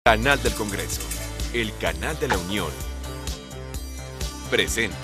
Canal del Congreso, el canal de la Unión, presenta.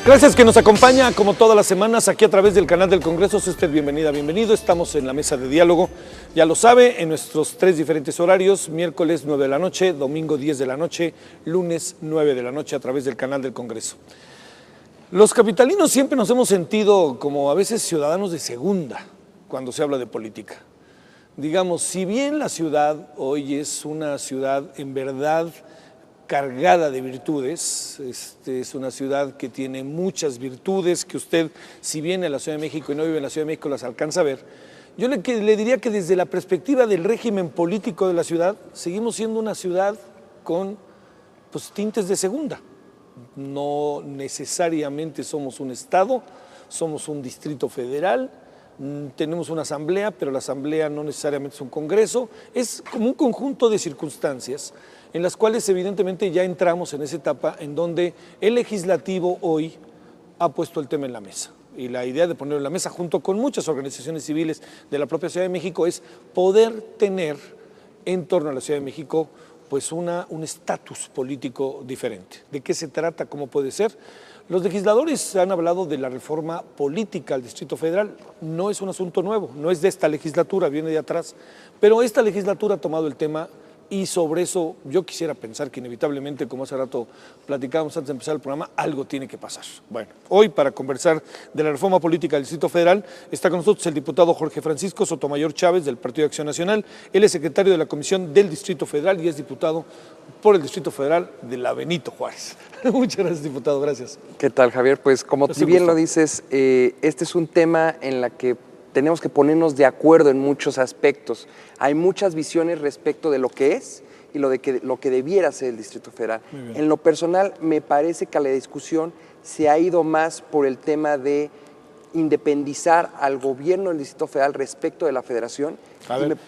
Gracias que nos acompaña como todas las semanas aquí a través del canal del Congreso. Sea usted bienvenida, bienvenido. Estamos en la mesa de diálogo, ya lo sabe, en nuestros 3 diferentes horarios: miércoles 9 de la noche, domingo 10 de la noche, lunes 9 de la noche a través del canal del Congreso. Los capitalinos siempre nos hemos sentido como a veces ciudadanos de segunda cuando se habla de política. Digamos, si bien la ciudad hoy es una ciudad en verdad cargada de virtudes, es una ciudad que tiene muchas virtudes que usted, si viene a la Ciudad de México y no vive en la Ciudad de México, las alcanza a ver. Yo le diría que desde la perspectiva del régimen político de la ciudad, seguimos siendo una ciudad con tintes de segunda. No necesariamente somos un estado, somos un distrito federal, tenemos una asamblea, pero la asamblea no necesariamente es un congreso, es como un conjunto de circunstancias en las cuales evidentemente ya entramos en esa etapa en donde el legislativo hoy ha puesto el tema en la mesa. Y la idea de ponerlo en la mesa junto con muchas organizaciones civiles de la propia Ciudad de México es poder tener en torno a la Ciudad de México pues un estatus político diferente. ¿De qué se trata? ¿Cómo puede ser? Los legisladores han hablado de la reforma política al Distrito Federal. No es un asunto nuevo, no es de esta legislatura, viene de atrás, pero esta legislatura ha tomado el tema y sobre eso yo quisiera pensar que inevitablemente, como hace rato platicábamos antes de empezar el programa, algo tiene que pasar. Bueno, hoy para conversar de la reforma política del Distrito Federal está con nosotros el diputado Jorge Francisco Sotomayor Chávez del Partido de Acción Nacional. Él es secretario de la Comisión del Distrito Federal y es diputado por el Distrito Federal de la Benito Juárez. Muchas gracias, diputado, gracias. ¿Qué tal, Javier? Pues como tú bien lo dices, este es un tema en la que tenemos que ponernos de acuerdo en muchos aspectos. Hay muchas visiones respecto de lo que es y lo que debiera ser el Distrito Federal. En lo personal, me parece que la discusión se ha ido más por el tema de independizar al gobierno del Distrito Federal respecto de la Federación. A ver,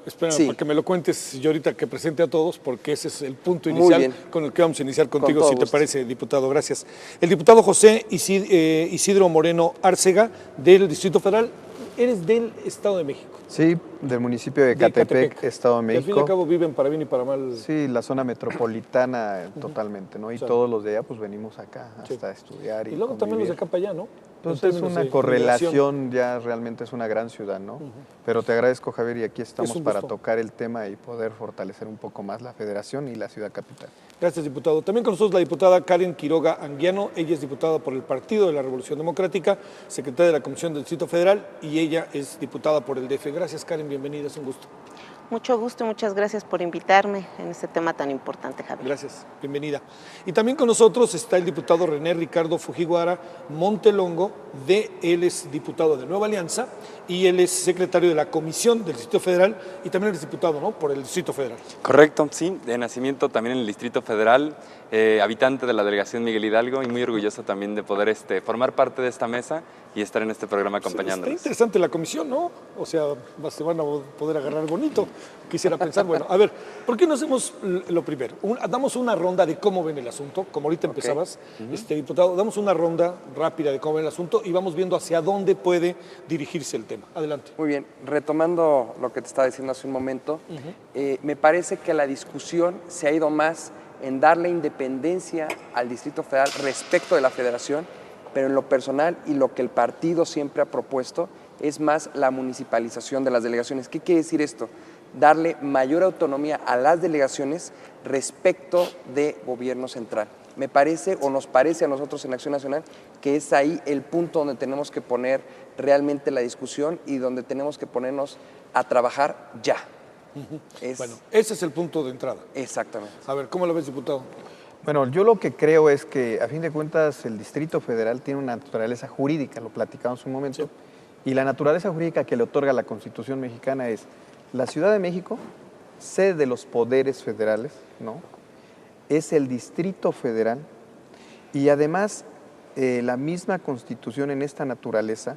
espérame Sí. para que me lo cuentes yo ahorita que presente a todos, porque ese es el punto inicial con el que vamos a iniciar contigo, si te parece, diputado. Gracias. El diputado José Isidro Moreno Árcega, del Distrito Federal. Eres del Estado de México. Sí, del municipio de Ecatepec, Estado de México. Al fin y al cabo viven para bien y para mal. Sí, la zona metropolitana totalmente, ¿no? Y todos los de allá pues venimos acá hasta estudiar y luego también los de acá para allá, ¿no? Entonces es una correlación, ya realmente es una gran ciudad, ¿no? Pero te agradezco, Javier, y aquí estamos para tocar el tema y poder fortalecer un poco más la federación y la ciudad capital. Gracias, diputado. También con nosotros la diputada Karen Quiroga Anguiano. Ella es diputada por el Partido de la Revolución Democrática, secretaria de la Comisión del Distrito Federal, y ella es diputada por el DF. Gracias, Karen, bienvenida, es un gusto. Mucho gusto y muchas gracias por invitarme en este tema tan importante, Javier. Gracias, bienvenida. Y también con nosotros está el diputado René Ricardo Fujiwara Montelongo, él es diputado de Nueva Alianza y él es secretario de la Comisión del Distrito Federal y también es diputado, ¿no?, por el Distrito Federal. Correcto, sí, de nacimiento también en el Distrito Federal, habitante de la delegación Miguel Hidalgo y muy orgulloso también de poder formar parte de esta mesa y estar en este programa acompañándonos. Está interesante la comisión, ¿no? O sea, se van a poder agarrar bonito. Quisiera pensar, bueno, a ver, ¿por qué no hacemos lo primero? Damos una ronda de cómo ven el asunto, como ahorita empezabas, diputado, damos una ronda rápida de cómo ven el asunto y vamos viendo hacia dónde puede dirigirse el tema. Adelante. Muy bien, retomando lo que te estaba diciendo hace un momento, me parece que la discusión se ha ido más en darle independencia al Distrito Federal respecto de la Federación, pero en lo personal y lo que el partido siempre ha propuesto es más la municipalización de las delegaciones. ¿Qué quiere decir esto? Darle mayor autonomía a las delegaciones respecto de gobierno central. Me parece, o nos parece a nosotros en Acción Nacional, que es ahí el punto donde tenemos que poner realmente la discusión y donde tenemos que ponernos a trabajar ya. Bueno, ese es el punto de entrada. Exactamente. A ver, ¿cómo lo ves, diputado? Bueno, yo lo que creo es que, a fin de cuentas, el Distrito Federal tiene una naturaleza jurídica, lo platicamos un momento, y la naturaleza jurídica que le otorga la Constitución mexicana es: la Ciudad de México sede de los poderes federales, ¿no? Es el Distrito Federal y además la misma Constitución en esta naturaleza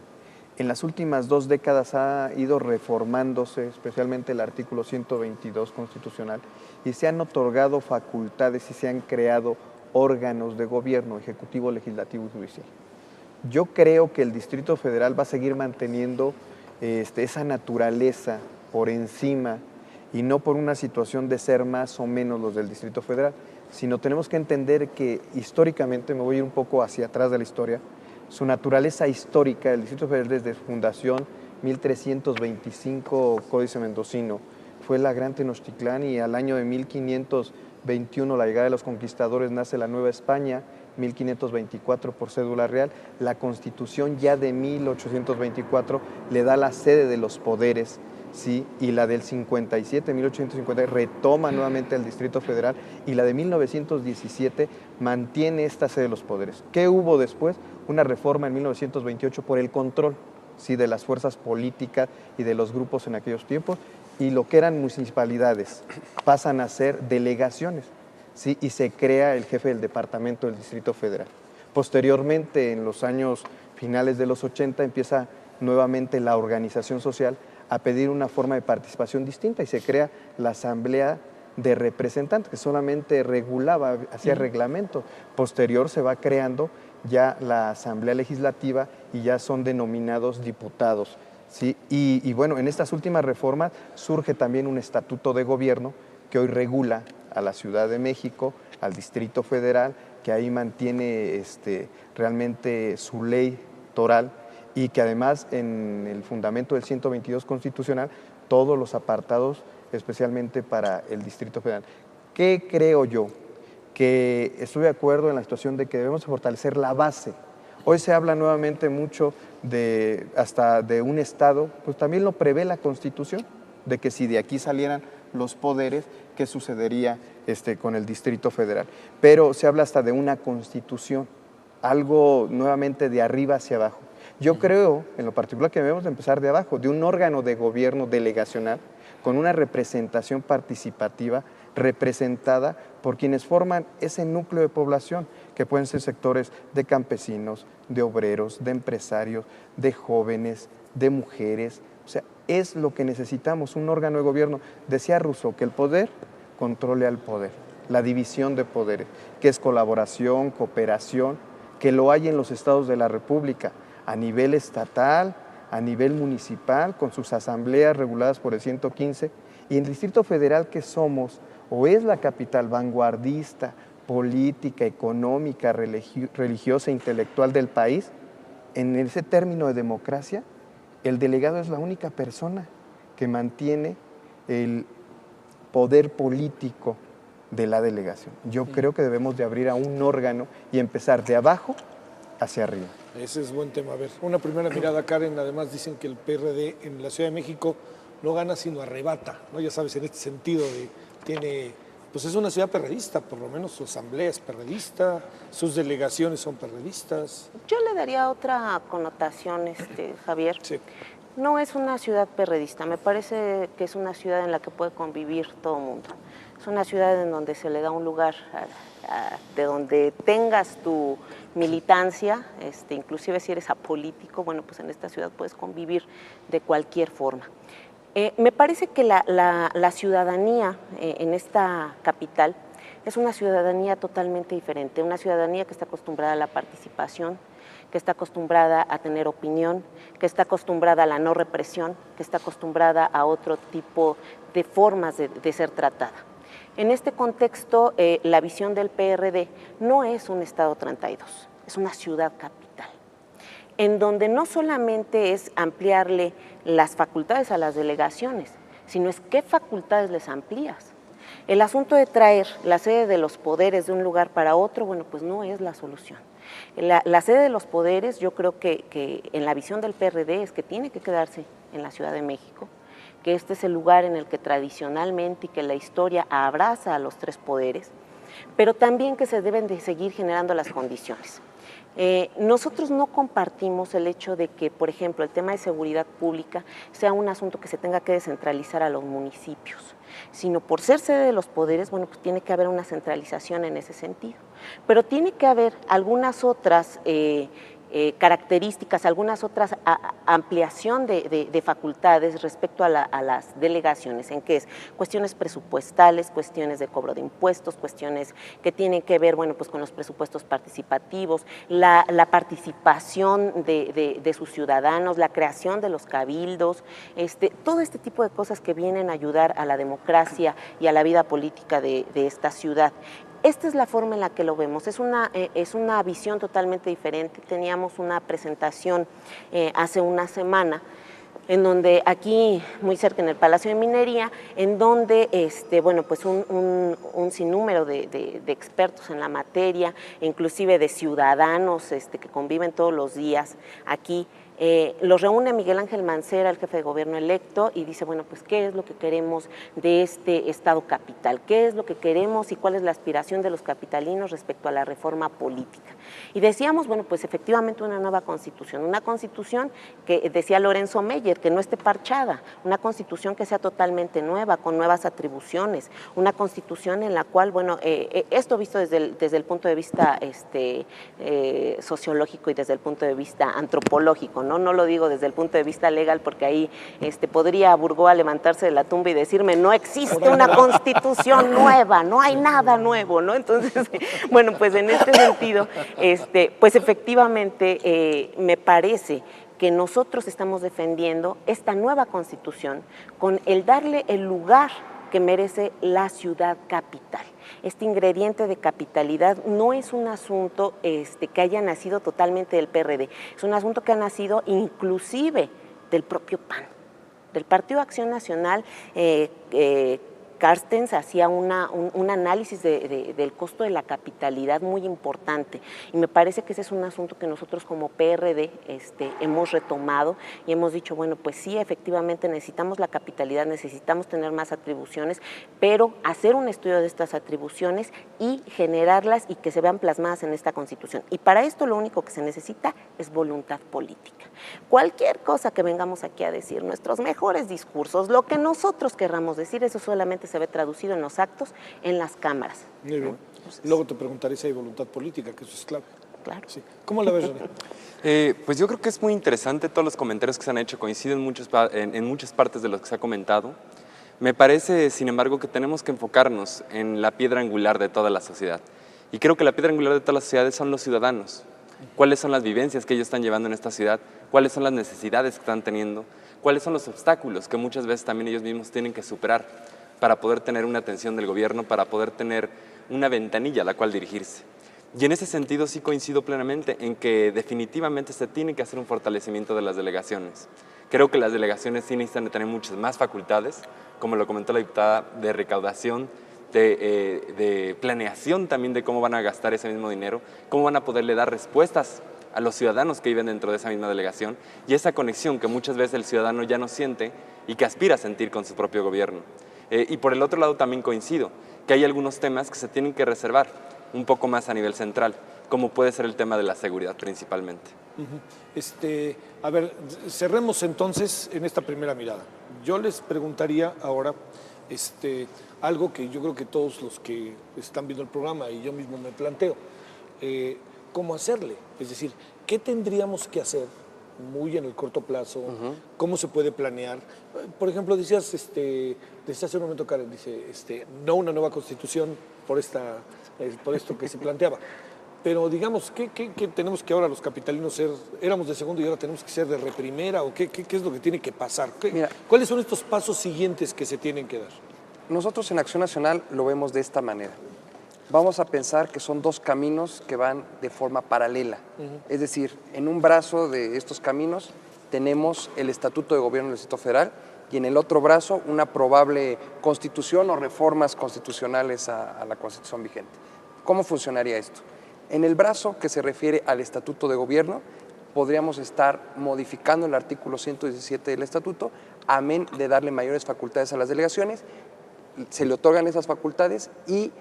en las últimas 2 décadas ha ido reformándose, especialmente el artículo 122 constitucional, y se han otorgado facultades y se han creado órganos de gobierno, ejecutivo, legislativo y judicial. Yo creo que el Distrito Federal va a seguir manteniendo esa naturaleza por encima y no por una situación de ser más o menos los del Distrito Federal, sino tenemos que entender que históricamente, me voy a ir un poco hacia atrás de la historia, su naturaleza histórica, el Distrito Federal desde su fundación, 1325, Códice Mendocino, fue la Gran Tenochtitlán y al año de 1521, la llegada de los conquistadores, nace la Nueva España, 1524 por cédula real. La Constitución ya de 1824 le da la sede de los poderes, ¿sí? Y la del 57, 1850, retoma nuevamente el Distrito Federal y la de 1917 mantiene esta sede de los poderes. ¿Qué hubo después? Una reforma en 1928 por el control, ¿sí? De las fuerzas políticas y de los grupos en aquellos tiempos, y lo que eran municipalidades pasan a ser delegaciones, ¿sí? Y se crea el jefe del departamento del Distrito Federal. Posteriormente, en los años finales de los 80, empieza nuevamente la organización social a pedir una forma de participación distinta y se crea la Asamblea de Representantes, que solamente regulaba, hacía reglamento. Posterior se va creando ya la Asamblea Legislativa y ya son denominados diputados, ¿sí? Y bueno, en estas últimas reformas surge también un estatuto de gobierno que hoy regula a la Ciudad de México, al Distrito Federal, que ahí mantiene realmente su ley toral y que además en el fundamento del 122 constitucional, todos los apartados especialmente para el Distrito Federal. ¿Qué creo yo? Que estoy de acuerdo en la situación de que debemos fortalecer la base. Hoy se habla nuevamente mucho hasta de un Estado, pues también lo prevé la Constitución, de que si de aquí salieran los poderes, ¿qué sucedería con el Distrito Federal? Pero se habla hasta de una Constitución, algo nuevamente de arriba hacia abajo. Yo creo, en lo particular, que debemos de empezar de abajo, de un órgano de gobierno delegacional, con una representación participativa, representada por quienes forman ese núcleo de población, que pueden ser sectores de campesinos, de obreros, de empresarios, de jóvenes, de mujeres. O sea, es lo que necesitamos, un órgano de gobierno. Decía Rousseau que el poder controle al poder, la división de poderes, que es colaboración, cooperación, que lo hay en los estados de la República, a nivel estatal, a nivel municipal, con sus asambleas reguladas por el 115, y en el Distrito Federal que somos, o es la capital vanguardista, política, económica, religiosa, intelectual del país, en ese término de democracia, el delegado es la única persona que mantiene el poder político de la delegación. Yo creo que debemos de abrir a un órgano y empezar de abajo hacia arriba. Ese es buen tema. A ver, una primera mirada, Karen. Además dicen que el PRD en la Ciudad de México no gana sino arrebata, ¿no? Ya sabes, en este sentido pues es una ciudad perredista, por lo menos su asamblea es perredista, sus delegaciones son perredistas. Yo le daría otra connotación, Javier. Sí. No es una ciudad perredista, me parece que es una ciudad en la que puede convivir todo el mundo. Es una ciudad en donde se le da un lugar de donde tengas tu militancia, inclusive si eres apolítico, bueno, pues en esta ciudad puedes convivir de cualquier forma. Me parece que la ciudadanía en esta capital es una ciudadanía totalmente diferente, una ciudadanía que está acostumbrada a la participación, que está acostumbrada a tener opinión, que está acostumbrada a la no represión, que está acostumbrada a otro tipo de formas de ser tratada. En este contexto, la visión del PRD no es un Estado 32, es una ciudad capital, en donde no solamente es ampliarle las facultades a las delegaciones, sino es qué facultades les amplías. El asunto de traer la sede de los poderes de un lugar para otro, bueno, pues no es la solución. La sede de los poderes, yo creo que en la visión del PRD es que tiene que quedarse en la Ciudad de México, que este es el lugar en el que tradicionalmente y que la historia abraza a los tres poderes, pero también que se deben de seguir generando las condiciones. Nosotros no compartimos el hecho de que, por ejemplo, el tema de seguridad pública sea un asunto que se tenga que descentralizar a los municipios. sino por ser sede de los poderes, bueno, pues tiene que haber una centralización en ese sentido. Pero tiene que haber algunas otras características, algunas otras ampliación de facultades respecto a las delegaciones, en que es cuestiones presupuestales, cuestiones de cobro de impuestos, cuestiones que tienen que ver, bueno, pues con los presupuestos participativos, la participación de sus ciudadanos, la creación de los cabildos, todo este tipo de cosas que vienen a ayudar a la democracia y a la vida política de esta ciudad. Esta es la forma en la que lo vemos, es una visión totalmente diferente. Teníamos una presentación hace una semana en donde aquí, muy cerca en el Palacio de Minería, en donde bueno, pues un sinnúmero de expertos en la materia, inclusive de ciudadanos que conviven todos los días aquí, los reúne Miguel Ángel Mancera, el jefe de gobierno electo, y dice, bueno, pues qué es lo que queremos de este Estado capital, qué es lo que queremos y cuál es la aspiración de los capitalinos respecto a la reforma política. Y decíamos, bueno, pues efectivamente una nueva constitución, una constitución que decía Lorenzo Meyer, que no esté parchada, una constitución que sea totalmente nueva, con nuevas atribuciones, una constitución en la cual, bueno, esto visto desde el punto de vista sociológico y desde el punto de vista antropológico, no lo digo desde el punto de vista legal, porque ahí podría Burgoa levantarse de la tumba y decirme, no existe una constitución nueva, no hay nada nuevo, ¿no? Entonces, bueno, pues en este sentido, pues efectivamente me parece que nosotros estamos defendiendo esta nueva constitución con el darle el lugar que merece la ciudad capital. Este ingrediente de capitalidad no es un asunto que haya nacido totalmente del PRD, es un asunto que ha nacido inclusive del propio PAN, del Partido Acción Nacional. Carstens hacía un análisis del costo de la capitalidad muy importante, y me parece que ese es un asunto que nosotros como PRD hemos retomado y hemos dicho, bueno, pues sí, efectivamente necesitamos la capitalidad, necesitamos tener más atribuciones, pero hacer un estudio de estas atribuciones y generarlas y que se vean plasmadas en esta Constitución. Y para esto lo único que se necesita es voluntad política. Cualquier cosa que vengamos aquí a decir, nuestros mejores discursos, lo que nosotros querramos decir, eso solamente se ve traducido en los actos, en las cámaras. Muy bien. Entonces, luego te preguntaré si hay voluntad política, que eso es clave. Claro. Sí. ¿Cómo la ves, René? Pues yo creo que es muy interesante todos los comentarios que se han hecho, coinciden en muchas partes de lo que se ha comentado. Me parece, sin embargo, que tenemos que enfocarnos en la piedra angular de toda la sociedad. Y creo que la piedra angular de todas las sociedades son los ciudadanos. ¿Cuáles son las vivencias que ellos están llevando en esta ciudad? ¿Cuáles son las necesidades que están teniendo? ¿Cuáles son los obstáculos que muchas veces también ellos mismos tienen que superar para poder tener una atención del gobierno, para poder tener una ventanilla a la cual dirigirse? Y en ese sentido sí coincido plenamente en que definitivamente se tiene que hacer un fortalecimiento de las delegaciones. Creo que las delegaciones sí necesitan de tener muchas más facultades, como lo comentó la diputada, de recaudación, de planeación también de cómo van a gastar ese mismo dinero, cómo van a poderle dar respuestas a los ciudadanos que viven dentro de esa misma delegación, y esa conexión que muchas veces el ciudadano ya no siente y que aspira a sentir con su propio gobierno. Y por el otro lado también coincido que hay algunos temas que se tienen que reservar un poco más a nivel central, como puede ser el tema de la seguridad principalmente. A ver, cerremos entonces en esta primera mirada. Yo les preguntaría ahora algo que yo creo que todos los que están viendo el programa y yo mismo me planteo, ¿cómo hacerle? Es decir, ¿qué tendríamos que hacer muy en el corto plazo? ¿Cómo se puede planear? Por ejemplo, decías hace un momento, Karen, dice, no una nueva constitución por esto que se planteaba. Pero digamos, ¿qué tenemos que ahora los capitalinos ser? ¿Éramos de segundo y ahora tenemos que ser de reprimera? ¿O qué es lo que tiene que pasar? ¿Cuáles son estos pasos siguientes que se tienen que dar? Nosotros en Acción Nacional lo vemos de esta manera. Vamos a pensar que son dos caminos que van de forma paralela. Es decir, en un brazo de estos caminos tenemos el Estatuto de Gobierno del Distrito Federal y en el otro brazo una probable constitución o reformas constitucionales a la Constitución vigente. ¿Cómo funcionaría esto? En el brazo que se refiere al Estatuto de Gobierno, podríamos estar modificando el artículo 117 del Estatuto, amén de darle mayores facultades a las delegaciones, se le otorgan esas facultades y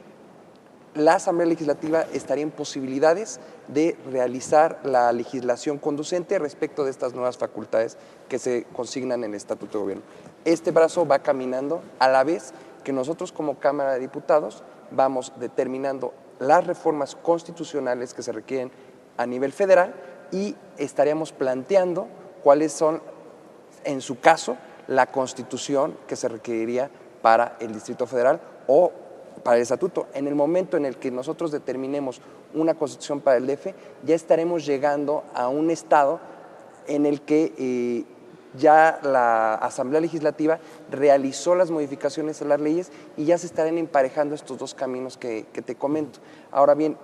la Asamblea Legislativa estaría en posibilidades de realizar la legislación conducente respecto de estas nuevas facultades que se consignan en el Estatuto de Gobierno. Este brazo va caminando a la vez que nosotros como Cámara de Diputados vamos determinando las reformas constitucionales que se requieren a nivel federal y estaríamos planteando cuáles son, en su caso, la constitución que se requeriría para el Distrito Federal o para el estatuto. En el momento en el que nosotros determinemos una constitución para el DF, ya estaremos llegando a un estado en el que ya la Asamblea Legislativa realizó las modificaciones a las leyes y ya se estarán emparejando estos dos caminos que te comento. Ahora bien,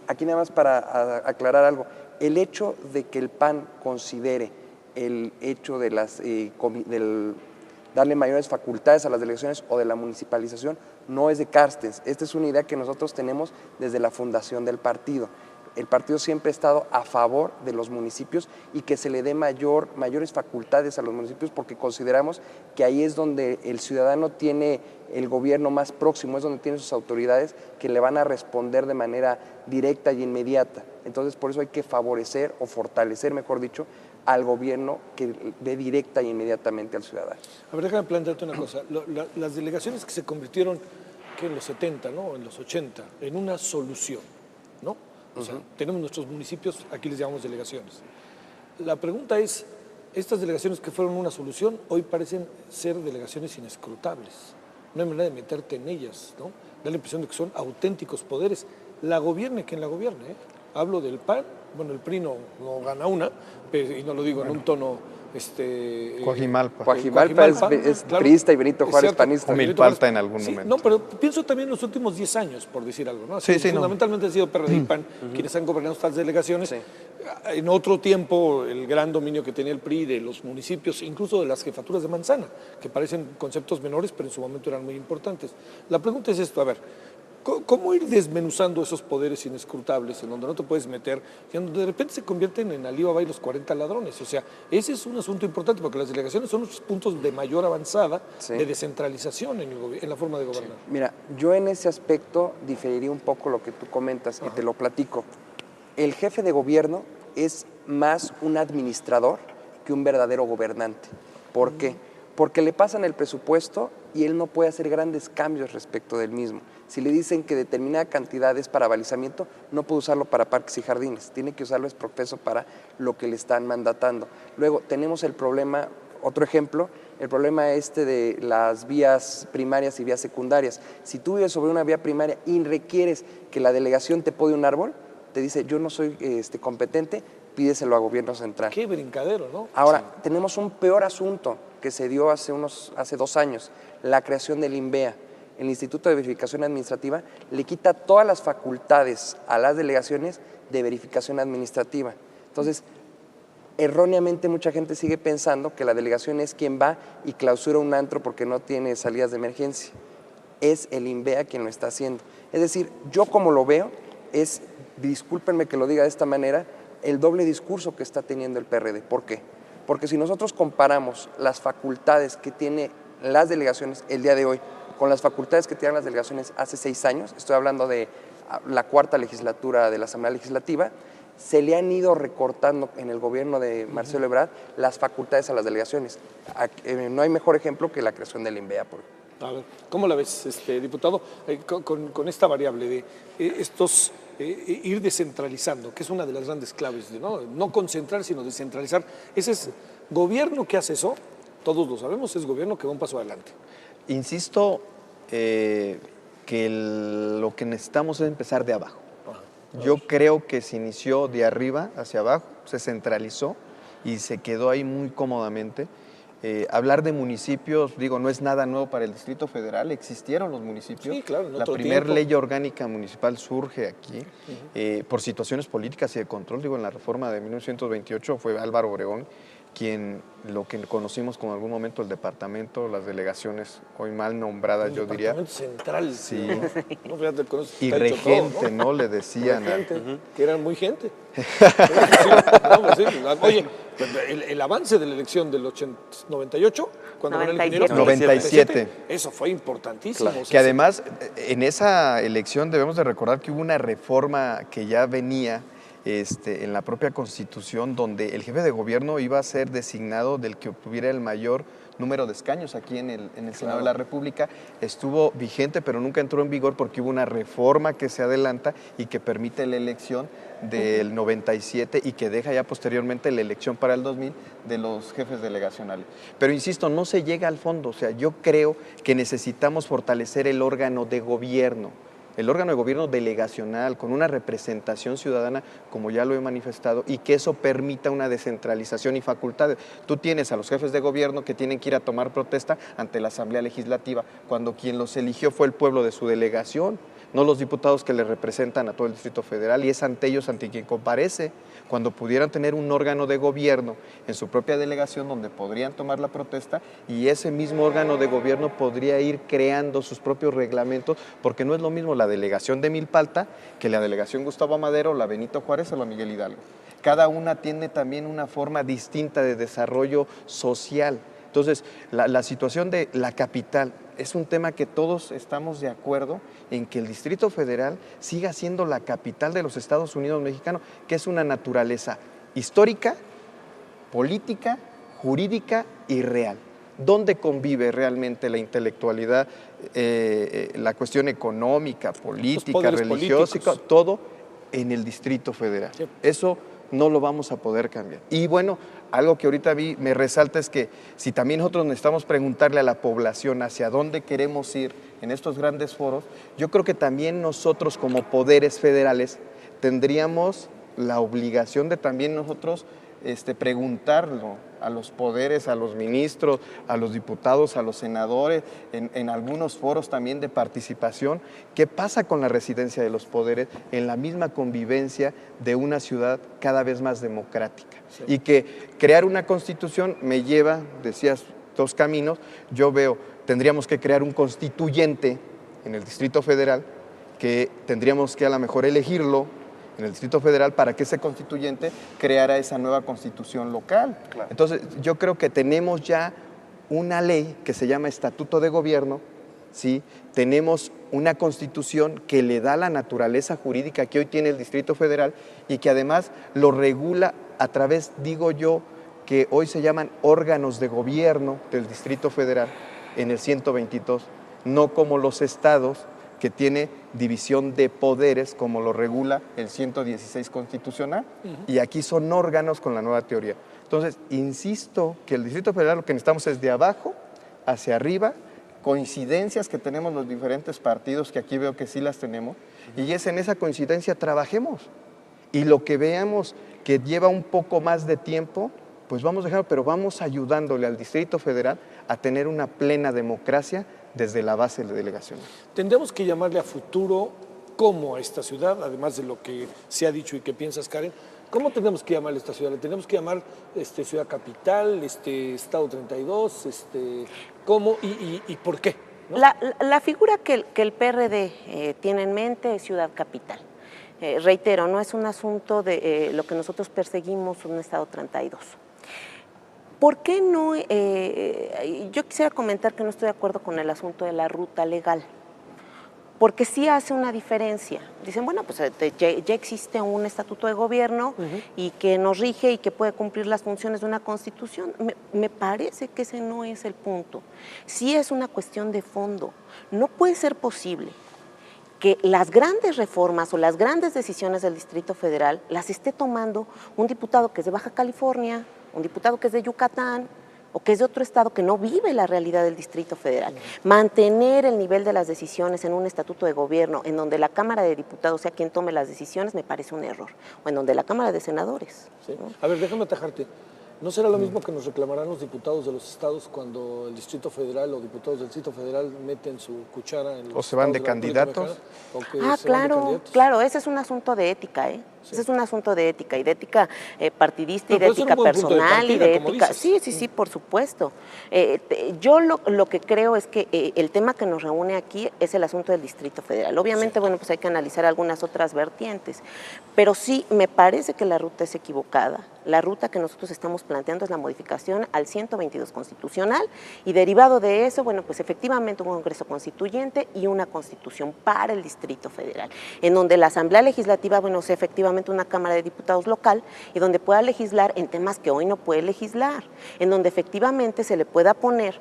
aquí nada más para aclarar algo, el hecho de que el PAN considere el hecho de darle mayores facultades a las delegaciones o de la municipalización no es de Carstens. Esta es una idea que nosotros tenemos desde la fundación del partido. El partido siempre ha estado a favor de los municipios y que se le dé mayores facultades a los municipios porque consideramos que ahí es donde el ciudadano tiene el gobierno más próximo, es donde tiene sus autoridades que le van a responder de manera directa y inmediata. Entonces, por eso hay que favorecer o fortalecer, mejor dicho, al gobierno que dé directa y inmediatamente al ciudadano. A ver, déjame plantearte una cosa. Las delegaciones que se convirtieron, que en los 70, ¿no? En los 80, en una solución, ¿no? O sea, tenemos nuestros municipios, aquí les llamamos delegaciones. La pregunta es, estas delegaciones que fueron una solución, hoy parecen ser delegaciones inescrutables. No hay manera de meterte en ellas, ¿no? Da la impresión de que son auténticos poderes. La gobierne quien la gobierne, ¿eh? Hablo del PAN, bueno, el PRI no gana una, y no lo digo en un tono... Coajimalpa. Coajimalpa es claro, priista y Benito Juárez cierto, panista. O Milpalta en algún sí, momento. No, pero pienso también en los últimos 10 años, por decir algo, ¿no? Sí, fundamentalmente han sido PRD y PAN quienes han gobernado estas delegaciones. Sí. En otro tiempo, el gran dominio que tenía el PRI de los municipios, incluso de las jefaturas de manzana, que parecen conceptos menores, pero en su momento eran muy importantes. La pregunta es esto, a ver, ¿cómo ir desmenuzando esos poderes inescrutables en donde no te puedes meter, y en donde de repente se convierten en Alibaba y los 40 ladrones? O sea, ese es un asunto importante porque las delegaciones son los puntos de mayor avanzada de descentralización en la forma de gobernar. Sí. Mira, yo en ese aspecto diferiría un poco lo que tú comentas y te lo platico. El jefe de gobierno es más un administrador que un verdadero gobernante. ¿Por qué? Porque le pasan el presupuesto y él no puede hacer grandes cambios respecto del mismo. Si le dicen que determinada cantidad es para balizamiento, no puede usarlo para parques y jardines, tiene que usarlo exprofeso para lo que le están mandatando. Luego tenemos el problema, otro ejemplo, el problema de las vías primarias y vías secundarias. Si tú vives sobre una vía primaria y requieres que la delegación te pode un árbol, te dice yo no soy competente, pídeselo a gobierno central. Qué brincadero, ¿no? Ahora, tenemos un peor asunto que se dio hace 2 años, la creación del INVEA. El Instituto de Verificación Administrativa le quita todas las facultades a las delegaciones de verificación administrativa. Entonces, erróneamente mucha gente sigue pensando que la delegación es quien va y clausura un antro porque no tiene salidas de emergencia. Es el INVEA quien lo está haciendo. Es decir, yo como lo veo, discúlpenme que lo diga de esta manera, el doble discurso que está teniendo el PRD. ¿Por qué? Porque si nosotros comparamos las facultades que tienen las delegaciones el día de hoy con las facultades que tienen las delegaciones hace 6 años, estoy hablando de la 4ª legislatura de la Asamblea Legislativa, se le han ido recortando en el gobierno de Marcelo Ebrard las facultades a las delegaciones. No hay mejor ejemplo que la creación del INVEA. A ver, ¿cómo la ves, diputado? Con esta variable de ir descentralizando, que es una de las grandes claves, no concentrar, sino descentralizar. Ese es gobierno que hace eso, todos lo sabemos, es gobierno que va un paso adelante. Insisto que lo que necesitamos es empezar de abajo. Yo creo que se inició de arriba hacia abajo, se centralizó y se quedó ahí muy cómodamente. Hablar de municipios, digo, no es nada nuevo para el Distrito Federal, existieron los municipios. Sí, claro, la primera ley orgánica municipal surge aquí por situaciones políticas y de control. Digo, en la reforma de 1928 fue Álvaro Obregón quien lo que conocimos como en algún momento el departamento, las delegaciones hoy mal nombradas, yo diría. El departamento central. Sí. ¿No? Fíjate, y regente, todo, ¿no? Le decían. Regente, que eran muy gente. Oye, el avance de la elección del 98, cuando ganó el ingeniero 97. Eso fue importantísimo. Claro. Que además, en esa elección debemos de recordar que hubo una reforma que ya venía en la propia Constitución, donde el jefe de gobierno iba a ser designado del que obtuviera el mayor número de escaños aquí en el Senado de la República, estuvo vigente, pero nunca entró en vigor porque hubo una reforma que se adelanta y que permite la elección del 97 y que deja ya posteriormente la elección para el 2000 de los jefes delegacionales. Pero insisto, no se llega al fondo, o sea, yo creo que necesitamos fortalecer el órgano de gobierno. El órgano de gobierno delegacional, con una representación ciudadana, como ya lo he manifestado, y que eso permita una descentralización y facultades. Tú tienes a los jefes de gobierno que tienen que ir a tomar protesta ante la Asamblea Legislativa, cuando quien los eligió fue el pueblo de su delegación, no los diputados que le representan a todo el Distrito Federal, y es ante ellos ante quien comparece, cuando pudieran tener un órgano de gobierno en su propia delegación donde podrían tomar la protesta, y ese mismo órgano de gobierno podría ir creando sus propios reglamentos, porque no es lo mismo la delegación de Milpalta que la delegación Gustavo Amadero, la Benito Juárez o la Miguel Hidalgo. Cada una tiene también una forma distinta de desarrollo social. Entonces, la situación de la capital es un tema que todos estamos de acuerdo en que el Distrito Federal siga siendo la capital de los Estados Unidos mexicanos, que es una naturaleza histórica, política, jurídica y real. ¿Dónde convive realmente la intelectualidad, la cuestión económica, política, religiosa, todo en el Distrito Federal? Sí. Eso no lo vamos a poder cambiar. Y bueno, algo que ahorita me resalta es que si también nosotros necesitamos preguntarle a la población hacia dónde queremos ir en estos grandes foros, yo creo que también nosotros como poderes federales tendríamos la obligación de también nosotros preguntarlo a los poderes, a los ministros, a los diputados, a los senadores, en algunos foros también de participación, qué pasa con la residencia de los poderes en la misma convivencia de una ciudad cada vez más democrática. Sí. Y que crear una constitución me lleva, decías, dos caminos. Yo veo, tendríamos que crear un constituyente en el Distrito Federal, que tendríamos que a lo mejor elegirlo en el Distrito Federal para que ese constituyente creara esa nueva constitución local. Claro. Entonces, yo creo que tenemos ya una ley que se llama Estatuto de Gobierno, ¿sí? Tenemos una constitución que le da la naturaleza jurídica que hoy tiene el Distrito Federal y que además lo regula a través, digo yo, que hoy se llaman órganos de gobierno del Distrito Federal en el 122, no como los estados, que tiene división de poderes como lo regula el 116 constitucional, y aquí son órganos con la nueva teoría. Entonces, insisto que el Distrito Federal lo que necesitamos es de abajo hacia arriba, coincidencias que tenemos los diferentes partidos, que aquí veo que sí las tenemos, y es en esa coincidencia trabajemos. Y lo que veamos que lleva un poco más de tiempo, pues vamos dejando, pero vamos ayudándole al Distrito Federal a tener una plena democracia desde la base de delegaciones. Tendremos que llamarle a futuro como a esta ciudad, además de lo que se ha dicho y que piensas, Karen. ¿Cómo tenemos que llamarle a esta ciudad? ¿Le tenemos que llamar ciudad capital, Estado 32? ¿Cómo y por qué? ¿No? La figura que el PRD tiene en mente es ciudad capital. Reitero, no es un asunto de lo que nosotros perseguimos, un Estado 32. ¿Por qué no? Yo quisiera comentar que no estoy de acuerdo con el asunto de la ruta legal, porque sí hace una diferencia. Dicen, bueno, pues ya existe un estatuto de gobierno y que nos rige y que puede cumplir las funciones de una constitución. Me parece que ese no es el punto. Sí es una cuestión de fondo. No puede ser posible que las grandes reformas o las grandes decisiones del Distrito Federal las esté tomando un diputado que es de Baja California, un diputado que es de Yucatán o que es de otro estado que no vive la realidad del Distrito Federal. Mantener el nivel de las decisiones en un estatuto de gobierno en donde la Cámara de Diputados sea quien tome las decisiones me parece un error, o en donde la Cámara de Senadores. Sí. ¿No? A ver, déjame atajarte. ¿No será lo mismo que nos reclamarán los diputados de los estados cuando el Distrito Federal o diputados del Distrito Federal meten su cuchara en los o se van de candidatos? Claro, ese es un asunto de ética, ¿eh? Sí. Ese es un asunto de ética, y de ética partidista, y de ética personal, y de ética... Sí, por supuesto. Yo lo que creo es que el tema que nos reúne aquí es el asunto del Distrito Federal. Obviamente, bueno, pues hay que analizar algunas otras vertientes, pero sí me parece que la ruta es equivocada. La ruta que nosotros estamos planteando es la modificación al 122 constitucional, y derivado de eso, bueno, pues efectivamente un Congreso Constituyente y una Constitución para el Distrito Federal, en donde la Asamblea Legislativa, bueno, sea efectivamente efectivamente una Cámara de Diputados local y donde pueda legislar en temas que hoy no puede legislar, en donde efectivamente se le pueda poner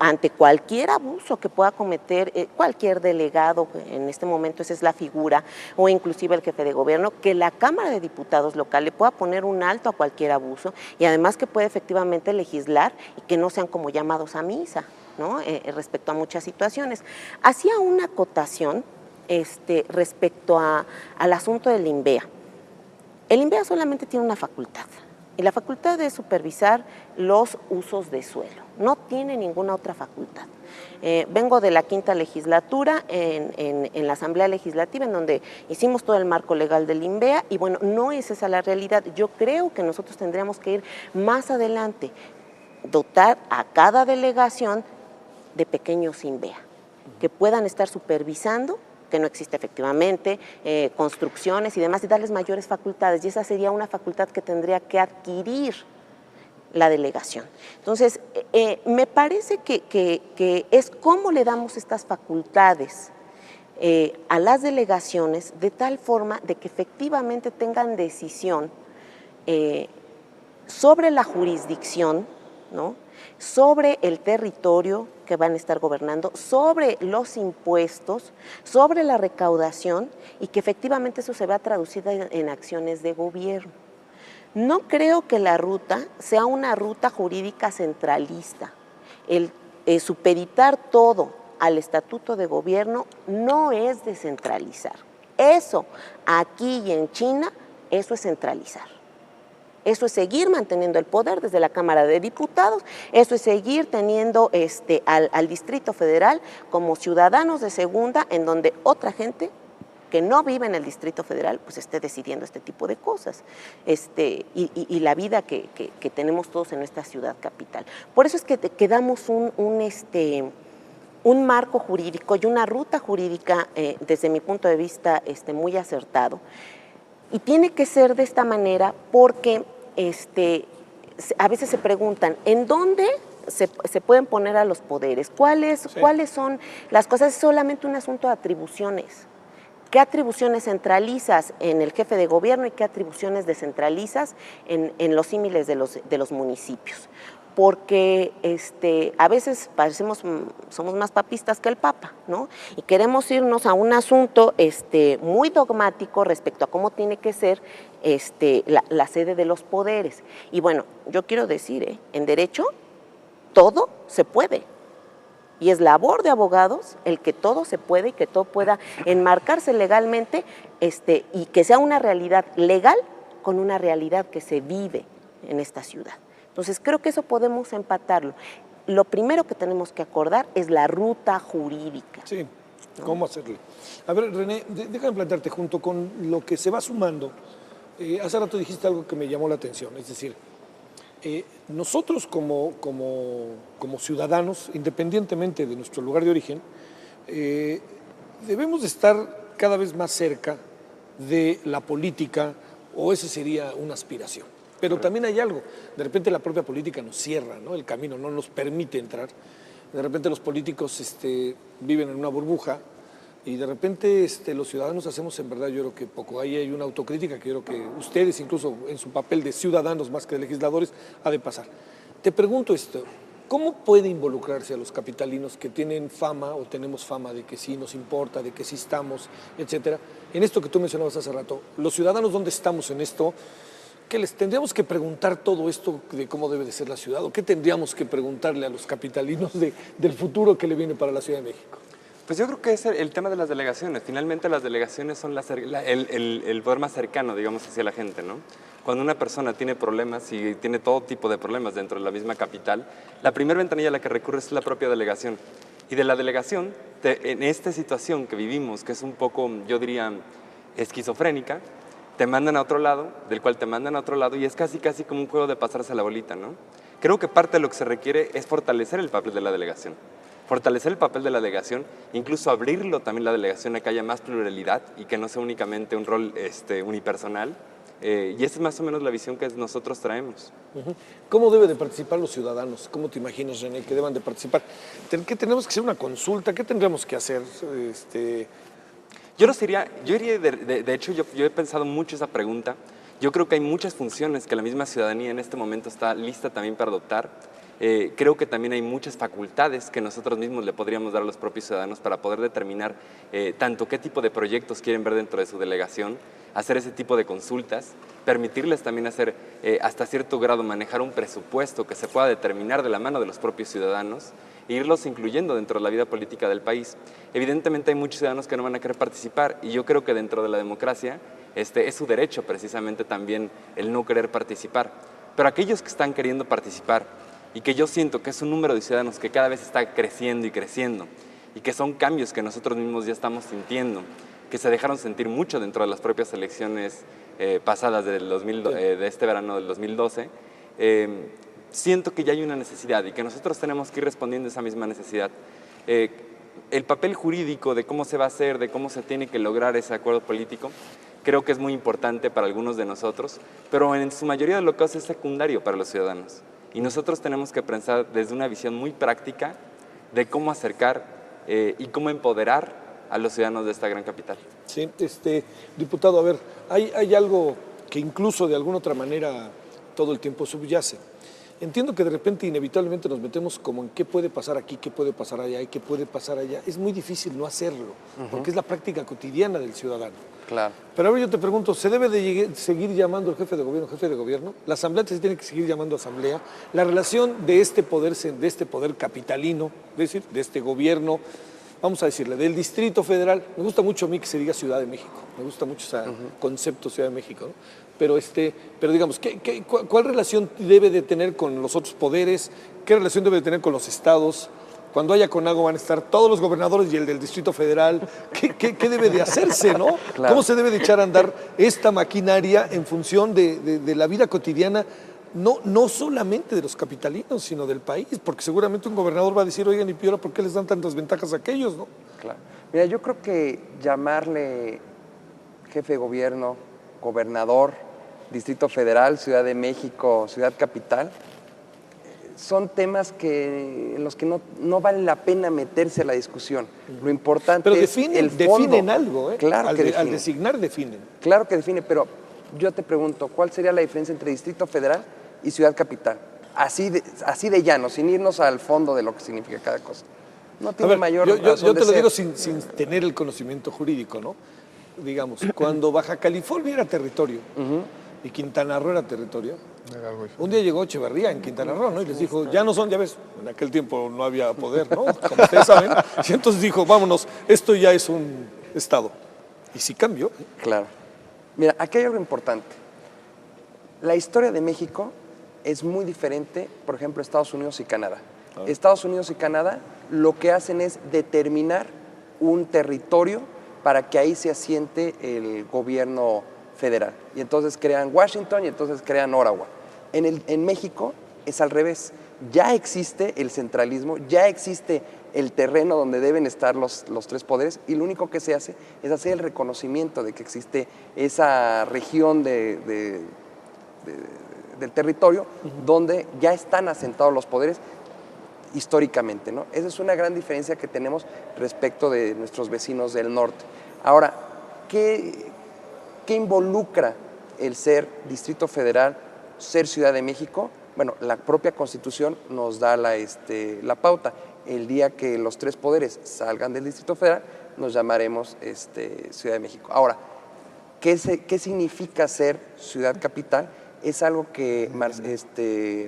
ante cualquier abuso que pueda cometer cualquier delegado, en este momento esa es la figura, o inclusive el jefe de gobierno, que la Cámara de Diputados local le pueda poner un alto a cualquier abuso y además que pueda efectivamente legislar y que no sean como llamados a misa, ¿no? Respecto a muchas situaciones. Hacía una acotación respecto al asunto del INVEA. El INVEA solamente tiene una facultad, y la facultad de supervisar los usos de suelo. No tiene ninguna otra facultad. Vengo de la 5ª legislatura en la Asamblea Legislativa, en donde hicimos todo el marco legal del INVEA, y bueno, no es esa la realidad. Yo creo que nosotros tendríamos que ir más adelante, dotar a cada delegación de pequeños INVEA, que puedan estar supervisando, que no existe efectivamente, construcciones y demás, y darles mayores facultades, y esa sería una facultad que tendría que adquirir la delegación. Entonces, me parece que es cómo le damos estas facultades a las delegaciones de tal forma de que efectivamente tengan decisión sobre la jurisdicción, ¿no? Sobre el territorio que van a estar gobernando, sobre los impuestos, sobre la recaudación, y que efectivamente eso se vea traducido en acciones de gobierno. No creo que la ruta sea una ruta jurídica centralista. El supeditar todo al estatuto de gobierno no es descentralizar. Eso, aquí y en China, eso es centralizar. Eso es seguir manteniendo el poder desde la Cámara de Diputados, eso es seguir teniendo al Distrito Federal como ciudadanos de segunda, en donde otra gente que no vive en el Distrito Federal pues esté decidiendo este tipo de cosas, y la vida que tenemos todos en esta ciudad capital. Por eso es que damos un marco jurídico y una ruta jurídica, desde mi punto de vista, muy acertado. Y tiene que ser de esta manera porque a veces se preguntan, ¿en dónde se pueden poner a los poderes? ¿Cuáles son las cosas? Es solamente un asunto de atribuciones. ¿Qué atribuciones centralizas en el jefe de gobierno y qué atribuciones descentralizas en los símiles de los municipios? Porque a veces somos más papistas que el Papa, ¿no? Y queremos irnos a un asunto muy dogmático respecto a cómo tiene que ser la sede de los poderes. Y bueno, yo quiero decir, en derecho todo se puede. Y es labor de abogados el que todo se puede y que todo pueda enmarcarse legalmente, y que sea una realidad legal con una realidad que se vive en esta ciudad. Entonces, creo que eso podemos empatarlo. Lo primero que tenemos que acordar es la ruta jurídica. Sí, ¿cómo hacerlo? A ver, René, déjame plantearte junto con lo que se va sumando. Hace rato dijiste algo que me llamó la atención, es decir, nosotros como ciudadanos, independientemente de nuestro lugar de origen, debemos de estar cada vez más cerca de la política, o esa sería una aspiración. Pero también hay algo, de repente la propia política nos cierra, ¿no? El camino no nos permite entrar. De repente los políticos viven en una burbuja y de repente los ciudadanos hacemos en verdad, yo creo que poco. Ahí hay una autocrítica que yo creo que ustedes, incluso en su papel de ciudadanos más que de legisladores, ha de pasar. Te pregunto esto, ¿cómo puede involucrarse a los capitalinos que tienen fama o tenemos fama de que sí nos importa, de que sí estamos, etcétera? En esto que tú mencionabas hace rato, los ciudadanos, ¿dónde estamos en esto? ¿Qué les tendríamos que preguntar todo esto de cómo debe de ser la ciudad? ¿O qué tendríamos que preguntarle a los capitalinos del futuro que le viene para la Ciudad de México? Pues yo creo que es el tema de las delegaciones. Finalmente las delegaciones son el poder más cercano, digamos, hacia la gente, ¿no? Cuando una persona tiene problemas y tiene todo tipo de problemas dentro de la misma capital, la primera ventanilla a la que recurre es la propia delegación. Y de la delegación, en esta situación que vivimos, que es un poco, yo diría, esquizofrénica, te mandan a otro lado, del cual te mandan a otro lado, y es casi como un juego de pasarse la bolita, ¿no? Creo que parte de lo que se requiere es fortalecer el papel de la delegación. Fortalecer el papel de la delegación, incluso abrirlo también la delegación a que haya más pluralidad y que no sea únicamente un rol unipersonal. Y esa es más o menos la visión que nosotros traemos. ¿Cómo deben de participar los ciudadanos? ¿Cómo te imaginas, René, que deban de participar? ¿Qué tenemos que hacer una consulta? ¿Qué tendríamos que hacer? yo iría de hecho, yo he pensado mucho esa pregunta. Yo creo que hay muchas funciones que la misma ciudadanía en este momento está lista también para adoptar. Creo que también hay muchas facultades que nosotros mismos le podríamos dar a los propios ciudadanos para poder determinar tanto qué tipo de proyectos quieren ver dentro de su delegación, hacer ese tipo de consultas, permitirles también hacer, hasta cierto grado, manejar un presupuesto que se pueda determinar de la mano de los propios ciudadanos e irlos incluyendo dentro de la vida política del país. Evidentemente hay muchos ciudadanos que no van a querer participar y yo creo que dentro de la democracia es su derecho precisamente también el no querer participar. Pero aquellos que están queriendo participar y que yo siento que es un número de ciudadanos que cada vez está creciendo y creciendo y que son cambios que nosotros mismos ya estamos sintiendo, que se dejaron sentir mucho dentro de las propias elecciones pasadas de este verano del 2012, siento que ya hay una necesidad y que nosotros tenemos que ir respondiendo a esa misma necesidad. El papel jurídico de cómo se va a hacer, de cómo se tiene que lograr ese acuerdo político, creo que es muy importante para algunos de nosotros, pero en su mayoría de los casos es secundario para los ciudadanos. Y nosotros tenemos que pensar desde una visión muy práctica de cómo acercar y cómo empoderar a los ciudadanos de esta gran capital. Sí, diputado, a ver, hay algo que incluso de alguna otra manera todo el tiempo subyace. Entiendo que de repente inevitablemente nos metemos como en qué puede pasar aquí, qué puede pasar allá y qué puede pasar allá. Es muy difícil no hacerlo, porque es la práctica cotidiana del ciudadano. Claro. Pero ahora yo te pregunto, ¿se debe de seguir llamando al jefe de gobierno? ¿La asamblea se tiene que seguir llamando asamblea? ¿La relación de este poder capitalino, es decir, de este gobierno, vamos a decirle, del Distrito Federal? Me gusta mucho a mí que se diga Ciudad de México, me gusta mucho ese concepto Ciudad de México, ¿no? Pero digamos, ¿cuál relación debe de tener con los otros poderes? ¿Qué relación debe de tener con los estados? Cuando haya CONAGO van a estar todos los gobernadores y el del Distrito Federal. ¿Qué debe de hacerse, no? Claro. ¿Cómo se debe de echar a andar esta maquinaria en función de la vida cotidiana, no solamente de los capitalinos, sino del país? Porque seguramente un gobernador va a decir, oigan, ¿y peor, por qué les dan tantas ventajas a aquellos, no? Claro. Mira, yo creo que llamarle jefe de gobierno, gobernador, Distrito Federal, Ciudad de México, Ciudad Capital, son temas en los que no vale la pena meterse a la discusión. Lo importante pero es el fondo. definen algo, ¿eh? Claro que al designar definen. Claro que define, pero yo te pregunto, ¿cuál sería la diferencia entre Distrito Federal y Ciudad Capital? Así de llano, sin irnos al fondo de lo que significa cada cosa. No tiene mayor razón yo de te lo ser. digo sin tener el conocimiento jurídico, ¿no? Digamos, cuando Baja California era territorio y Quintana Roo era territorio, un día llegó Echeverría en Quintana Roo, ¿no? Y les dijo, ya no son, ya ves, en aquel tiempo no había poder, ¿no? Como ustedes saben. Y entonces dijo, vámonos, esto ya es un estado. Y sí cambió. Claro. Mira, aquí hay algo importante. La historia de México es muy diferente, por ejemplo, Estados Unidos y Canadá. Estados Unidos y Canadá lo que hacen es determinar un territorio para que ahí se asiente el gobierno federal. Y entonces crean Washington y entonces crean Ottawa. En México es al revés. Ya existe el centralismo, ya existe el terreno donde deben estar los tres poderes y lo único que se hace es hacer el reconocimiento de que existe esa región del territorio donde ya están asentados los poderes históricamente, ¿no? Esa es una gran diferencia que tenemos respecto de nuestros vecinos del norte. Ahora, ¿qué involucra el ser Distrito Federal, ser Ciudad de México? Bueno, la propia Constitución nos da la pauta. El día que los tres poderes salgan del Distrito Federal, nos llamaremos Ciudad de México. Ahora, ¿qué significa ser Ciudad Capital? Es algo que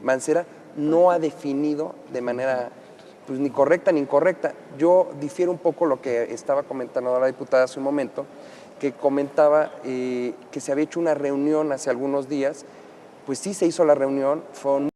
Mancera no ha definido de manera pues, ni correcta ni incorrecta. Yo difiero un poco lo que estaba comentando la diputada hace un momento, que comentaba que se había hecho una reunión hace algunos días. Pues sí se hizo la reunión, fueron